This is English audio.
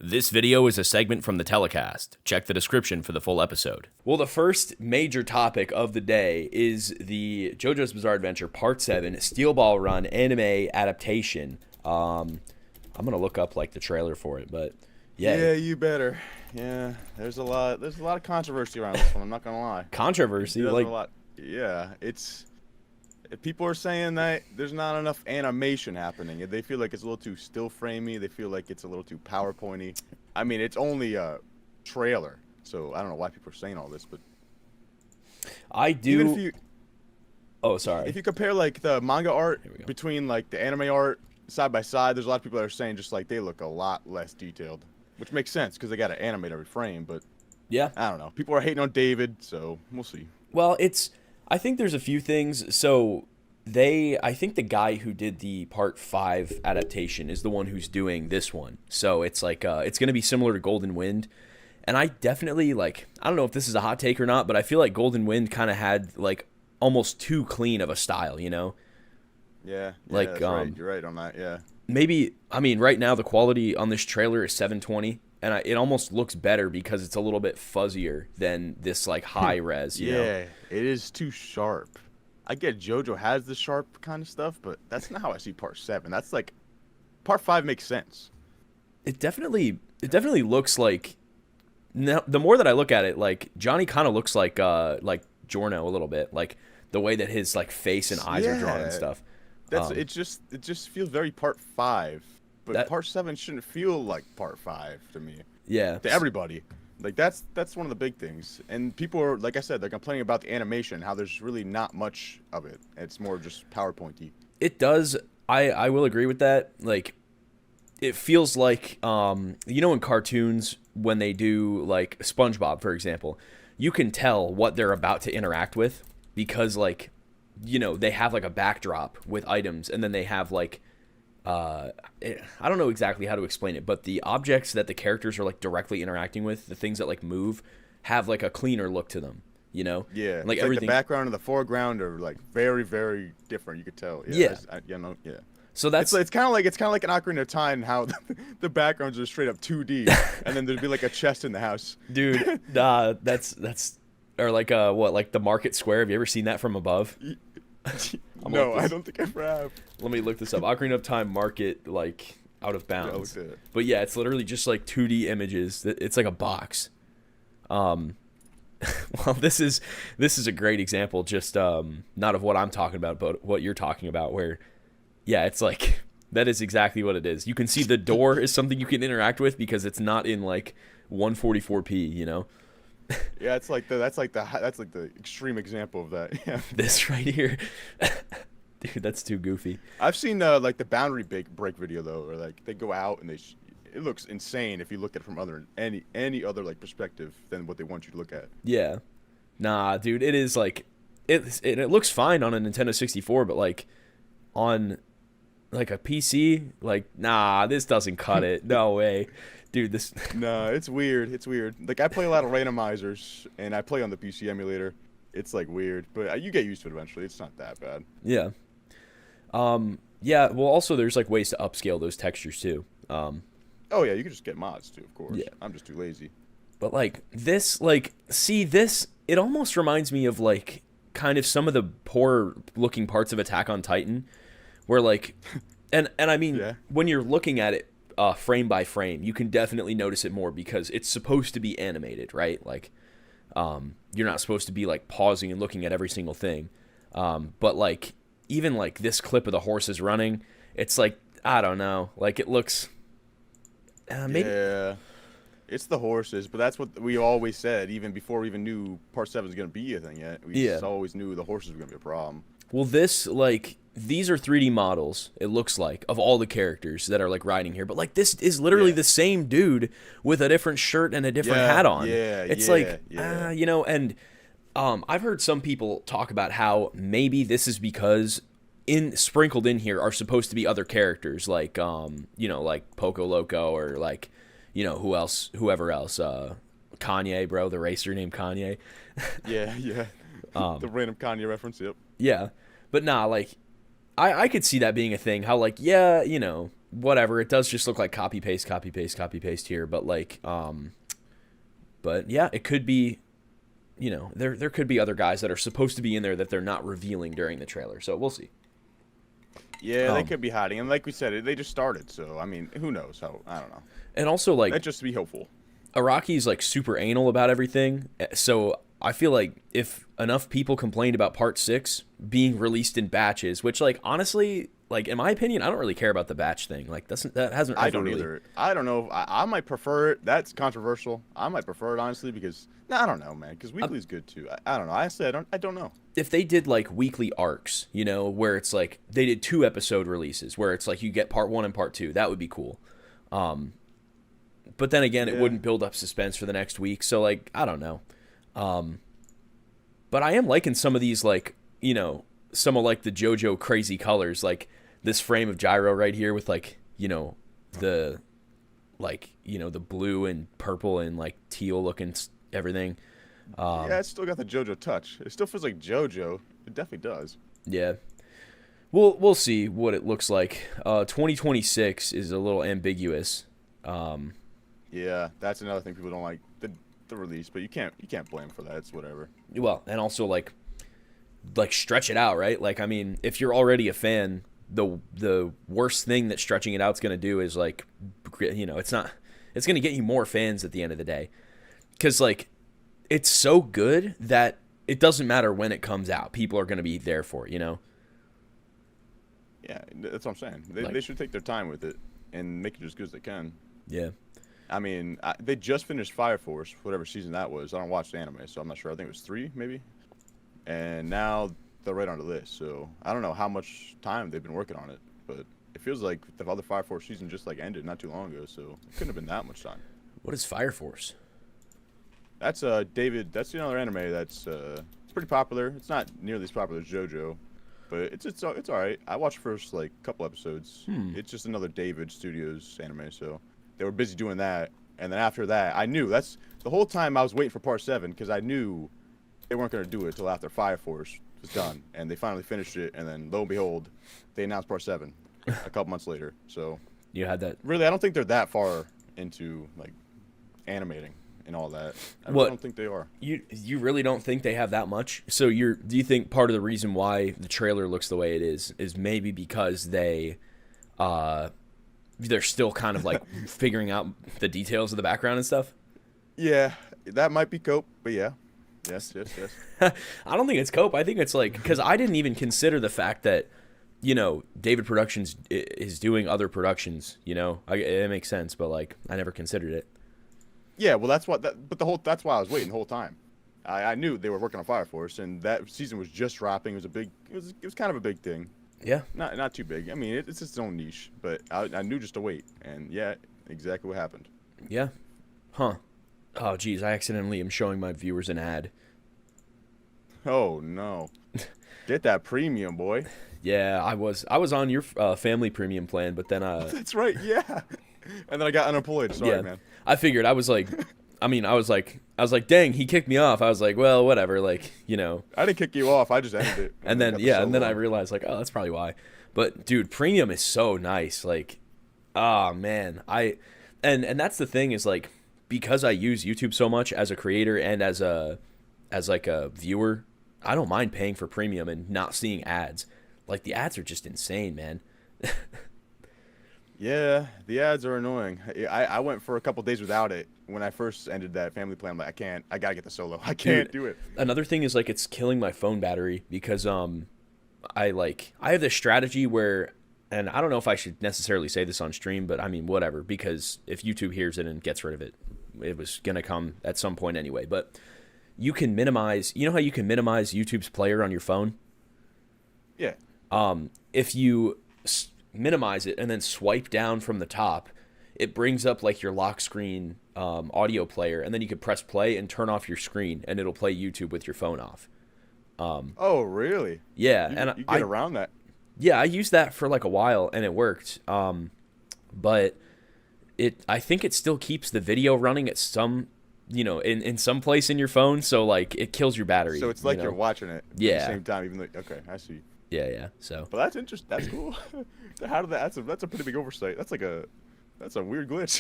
This video is a segment from the telecast. Check the description for the full episode. Well, the first major topic of the day is the JoJo's Bizarre Adventure Part 7 Steel Ball Run anime adaptation. I'm going to look up like the trailer for it, but yeah. Yeah, you better. Yeah, there's a lot of controversy around this one, I'm not going to lie. Controversy? Like, yeah, people are saying that there's not enough animation happening. They feel like it's a little too still framey. They feel like it's a little too PowerPointy. I mean, it's only a trailer, so I don't know why people are saying all this, but I do. even if you, oh, sorry. if you compare like the manga art between like the anime art side by side, there's a lot of people that are saying just like they look a lot less detailed, which makes sense because they got to animate every frame. But yeah, I don't know. People are hating on David, so we'll see. Well, I think there's a few things. So I think the guy who did the Part 5 adaptation is the one who's doing this one. So it's like, it's going to be similar to Golden Wind. And I definitely, like, I don't know if this is a hot take or not, but I feel like Golden Wind kind of had, like, almost too clean of a style, you know? Yeah, like, that's right. You're right on that, yeah. Maybe, I mean, right now the quality on this trailer is 720. And it almost looks better because it's a little bit fuzzier than this, like, high res, you know? Yeah, it is too sharp. I get JoJo has the sharp kind of stuff, but that's not how I see Part 7. That's like, Part 5 makes sense. It definitely looks like, now, the more that I look at it, like, Johnny kind of looks like Giorno a little bit. Like, the way that his, like, face and eyes are drawn and stuff. It just feels very Part 5. But Part 7 shouldn't feel like Part 5 to me. Yeah. To everybody. Like, that's one of the big things. And people are, like I said, they're complaining about the animation, how there's really not much of it. It's more just PowerPointy. It does. I will agree with that. Like, it feels like, you know, in cartoons, when they do, like, SpongeBob, for example, you can tell what they're about to interact with because, like, you know, they have, like, a backdrop with items, and then they have, like, I don't know exactly how to explain it, but the objects that the characters are like directly interacting with, the things that like move, have like a cleaner look to them, you know? Yeah, like it's everything. Like the background and the foreground are like very, very different. You could tell. Yeah. Yeah. So that's it's kind of like an Ocarina of Time, how the backgrounds are straight up 2D, and then there'd be like a chest in the house. Dude, that's or like like the Market Square. Have you ever seen that from above? No, I don't think I ever have. Let me look this up. Ocarina of Time Market, like, out of bounds. Yeah, but yeah, it's literally just like 2D images. It's like a box. Well, this is a great example, just not of what I'm talking about, but what you're talking about, where, yeah, it's like, that is exactly what it is. You can see the door is something you can interact with because it's not in like 144p, you know? Yeah, that's like the extreme example of that. Yeah. This right here. Dude, that's too goofy. I've seen like the boundary break video though, where like they go out and it looks insane if you look at it from any other like perspective than what they want you to look at. Yeah. Nah, dude, it is like it looks fine on a Nintendo 64, but like on like a PC, like, nah, this doesn't cut it. No way. Dude, this... No, it's weird. It's weird. Like, I play a lot of randomizers, and I play on the PC emulator. It's, like, weird. But you get used to it eventually. It's not that bad. Yeah. Yeah, well, also, there's, like, ways to upscale those textures, too. Oh, yeah, you can just get mods, too, of course. Yeah. I'm just too lazy. But, like, this, like... See, this... It almost reminds me of, like, kind of some of the poor-looking parts of Attack on Titan, where, like... And I mean, yeah. When you're looking at it, frame by frame, you can definitely notice it more because it's supposed to be animated, right? Like, you're not supposed to be like pausing and looking at every single thing. But like, even like this clip of the horses running, it's like, I don't know, like it looks, maybe. Yeah, it's the horses, but that's what we always said, even before we even knew Part 7 was going to be a thing yet. We just always knew the horses were going to be a problem. Well, this, like, these are 3D models, it looks like, of all the characters that are, like, riding here. But, like, this is literally the same dude with a different shirt and a different hat on. Yeah, it's you know, and I've heard some people talk about how maybe this is because sprinkled in here are supposed to be other characters, like, you know, like Poco Loco or, like, you know, whoever else. Kanye, bro, the racer named Kanye. Yeah. The random Kanye reference, yep. Yeah. But nah, like, I could see that being a thing. How, like, yeah, you know, whatever. It does just look like copy paste, copy paste, copy paste here, but like, but yeah, it could be, you know, there could be other guys that are supposed to be in there that they're not revealing during the trailer. So we'll see. Yeah, they could be hiding, and like we said, they just started. So I mean, who knows how? I don't know. And also, like, let's just be hopeful. Araki's like super anal about everything, so I feel like if enough people complained about Part 6 being released in batches, which, like, honestly, like, in my opinion, I don't really care about the batch thing. Like, that hasn't. I don't either. I don't know. I might prefer it. That's controversial. I might prefer it honestly because I don't know, man. Because weekly is good too. I don't know. Honestly, I don't know. If they did like weekly arcs, you know, where it's like they did 2 episode releases, where it's like you get Part 1 and Part 2, that would be cool. But then again, it wouldn't build up suspense for the next week. So, like, I don't know. But I am liking some of these, like, you know, some of like the JoJo crazy colors, like this frame of Gyro right here with, like, you know, the, like, you know, the blue and purple and like teal looking everything. Yeah, it's still got the JoJo touch. It still feels like JoJo. It definitely does. Yeah. We'll see what it looks like. 2026 is a little ambiguous. Yeah, that's another thing people don't like the release, but you can't blame them for that. It's whatever. Well, and also like stretch it out, right? Like, I mean, if you're already a fan, the worst thing that stretching it out is going to do is, like, you know, it's going to get you more fans at the end of the day. Cuz, like, it's so good that it doesn't matter when it comes out. People are going to be there for it, you know? Yeah, that's what I'm saying. They should take their time with it and make it as good as they can. Yeah. I mean, they just finished Fire Force, whatever season that was. I don't watch the anime, so I'm not sure. I think it was 3, maybe. And now they're right onto this. So I don't know how much time they've been working on it, but it feels like the other Fire Force season just like ended not too long ago. So it couldn't have been that much time. What is Fire Force? That's David. That's another anime that's it's pretty popular. It's not nearly as popular as JoJo, but it's all right. I watched the first like couple episodes. It's just another David Studios anime, so they were busy doing that. And then after that, I knew that's the whole time I was waiting for Part 7 because I knew they weren't going to do it until after Fire Force was done, and they finally finished it. And then lo and behold, they announced Part 7 a couple months later. So you had that. Really, I don't think they're that far into like animating and all that. I really don't think they are. You really don't think they have that much? So do you think part of the reason why the trailer looks the way it is maybe because they're still kind of like figuring out the details of the background and stuff? Yeah, that might be cope, but yeah. Yes. I don't think it's cope. I think it's like, because I didn't even consider the fact that, you know, David Productions is doing other productions, you know? It makes sense, but like, I never considered it. Yeah, well, that's why I was waiting the whole time. I knew they were working on Fire Force, and that season was just dropping. It was kind of a big thing. Yeah. Not too big. I mean, it's its own niche, but I knew just to wait, and yeah, exactly what happened. Yeah. Huh. Oh, geez, I accidentally am showing my viewers an ad. Oh no! Get that premium, boy. Yeah, I was on your family premium plan, but then That's right. Yeah. And then I got unemployed. Sorry, man. I figured I was like, dang, he kicked me off. I was like, well, whatever, like, you know. I didn't kick you off. I just ended it. And then I realized like, oh, that's probably why. But dude, premium is so nice. Like, oh man, and that's the thing is like, because I use YouTube so much as a creator and as like a viewer, I don't mind paying for premium and not seeing ads. Like, the ads are just insane, man. Yeah, the ads are annoying. I went for a couple days without it when I first ended that family plan. I'm like, I gotta get the solo. I can't do it. Another thing is like, it's killing my phone battery because I have this strategy where, and I don't know if I should necessarily say this on stream, but I mean, whatever, because if YouTube hears it and gets rid of it, it was gonna come at some point anyway. But you can minimize. You know how you can minimize YouTube's player on your phone? Yeah. If you minimize it and then swipe down from the top, it brings up like your lock screen audio player, and then you can press play and turn off your screen, and it'll play YouTube with your phone off. Oh, really? Yeah, you get around that. Yeah, I used that for like a while, and it worked. But I think it still keeps the video running at some, you know, in some place in your phone, so like it kills your battery. So it's like you know? You're watching it at the same time, even though. Okay, I see. Yeah. So, but that's interesting. That's cool. How did that? That's a pretty big oversight. That's a weird glitch.